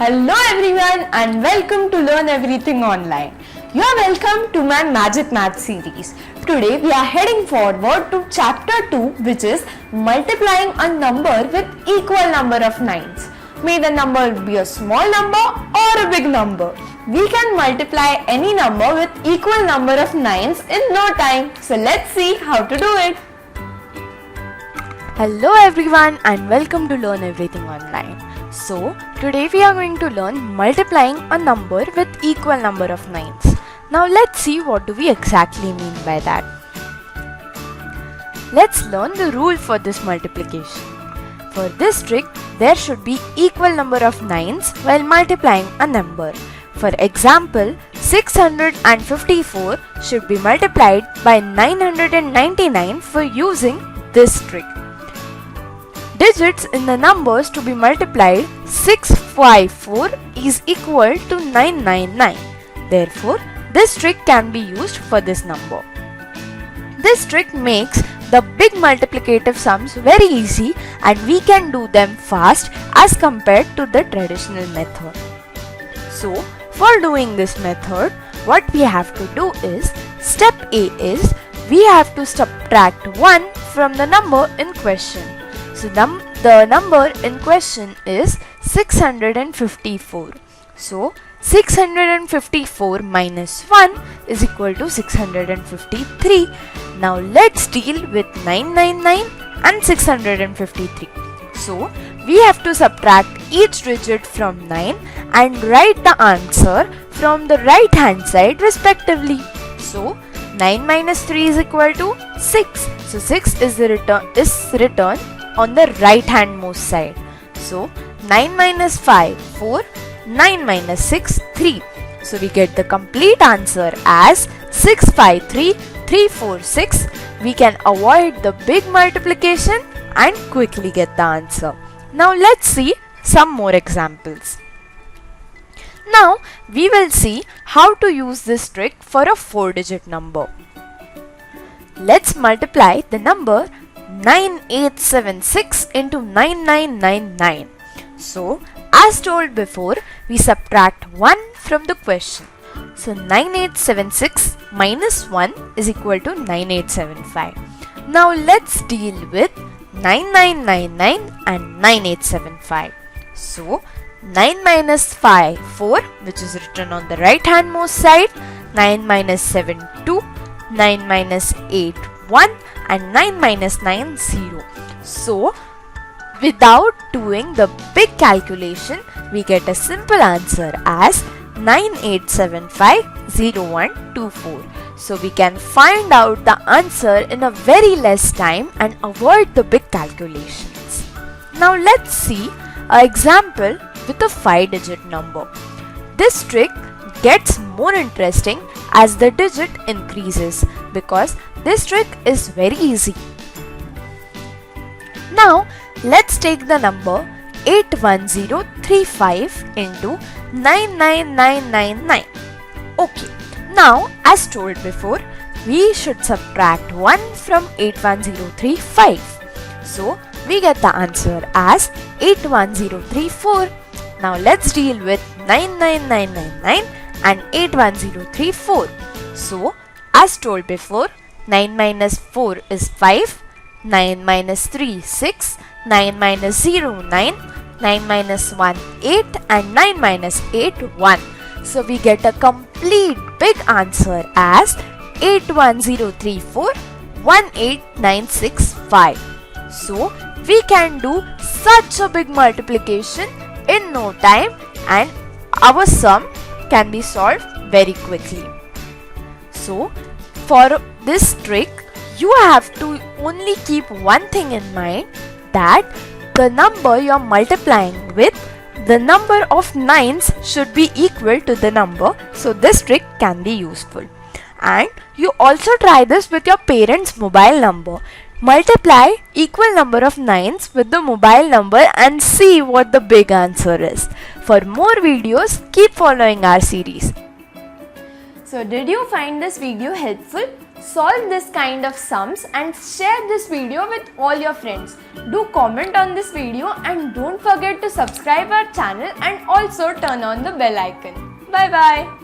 Hello everyone and welcome to Learn Everything Online. You are welcome to my Magic Math series. Today we are heading forward to chapter 2, which is multiplying a number with equal number of 9's. May the number be a small number or a big number. We can multiply any number with equal number of 9's in no time. So let's see how to do it. Hello everyone and welcome to Learn Everything Online. So today we are going to learn multiplying a number with equal number of 9's. Now let's see what do we exactly mean by that. Let's learn the rule for this multiplication. For this trick, there should be equal number of 9's while multiplying a number. For example, 654 should be multiplied by 999 for using this trick. Digits in the numbers to be multiplied 654 is equal to 999. Therefore, this trick can be used for this number. This trick makes the big multiplicative sums very easy and we can do them fast as compared to the traditional method. So, for doing this method, what we have to do is, step A is, we have to subtract 1 from the number in question. So the number in question is 654. So 654 minus 1 is equal to 653. Now let's deal with 999 and 653. So we have to subtract each digit from 9 and write the answer from the right hand side respectively. So 9 minus 3 is equal to 6. So 6 is written on the right hand most side. So 9 minus 5, 4, 9 minus 6, 3. So we get the complete answer as 653, 346. We can avoid the big multiplication and quickly get the answer. Now let's see some more examples. Now we will see how to use this trick for a 4-digit number. Let's multiply the number 9876 into 9999. So, as told before, we subtract 1 from the question. So, 9876 minus 1 is equal to 9875. Now, let's deal with 9999 and 9875. So, 9 minus 5, 4, which is written on the right hand most side. 9 minus 7, 2. 9 minus 8, 1. And 9 minus 9, 0. So, without doing the big calculation, we get a simple answer as 98750124. So, we can find out the answer in a very less time and avoid the big calculations. Now, let's see an example with a 5-digit number. This trick gets more interesting as the digit increases because this trick is very easy. Now let's take the number 81035 into 99999. Okay, now as told before, we should subtract 1 from 81035. So we get the answer as 81034. Now let's deal with 99999 and 81034. So as told before, 9 minus 4 is 5, 9 minus 3 6, 9 minus 0 9, 9 minus 1 8 and 9 minus 8 1. So we get a complete big answer as 81034 18965. So we can do such a big multiplication in no time and our sum can be solved very quickly. So for this trick, you have to only keep one thing in mind, that the number you are multiplying with, the number of 9's should be equal to the number, so this trick can be useful. And you also try this with your parents' mobile number. Multiply equal number of 9's with the mobile number and see what the big answer is. For more videos, keep following our series. So did you find this video helpful? Solve this kind of sums and share this video with all your friends. Do comment on this video and don't forget to subscribe our channel and also turn on the bell icon. Bye bye.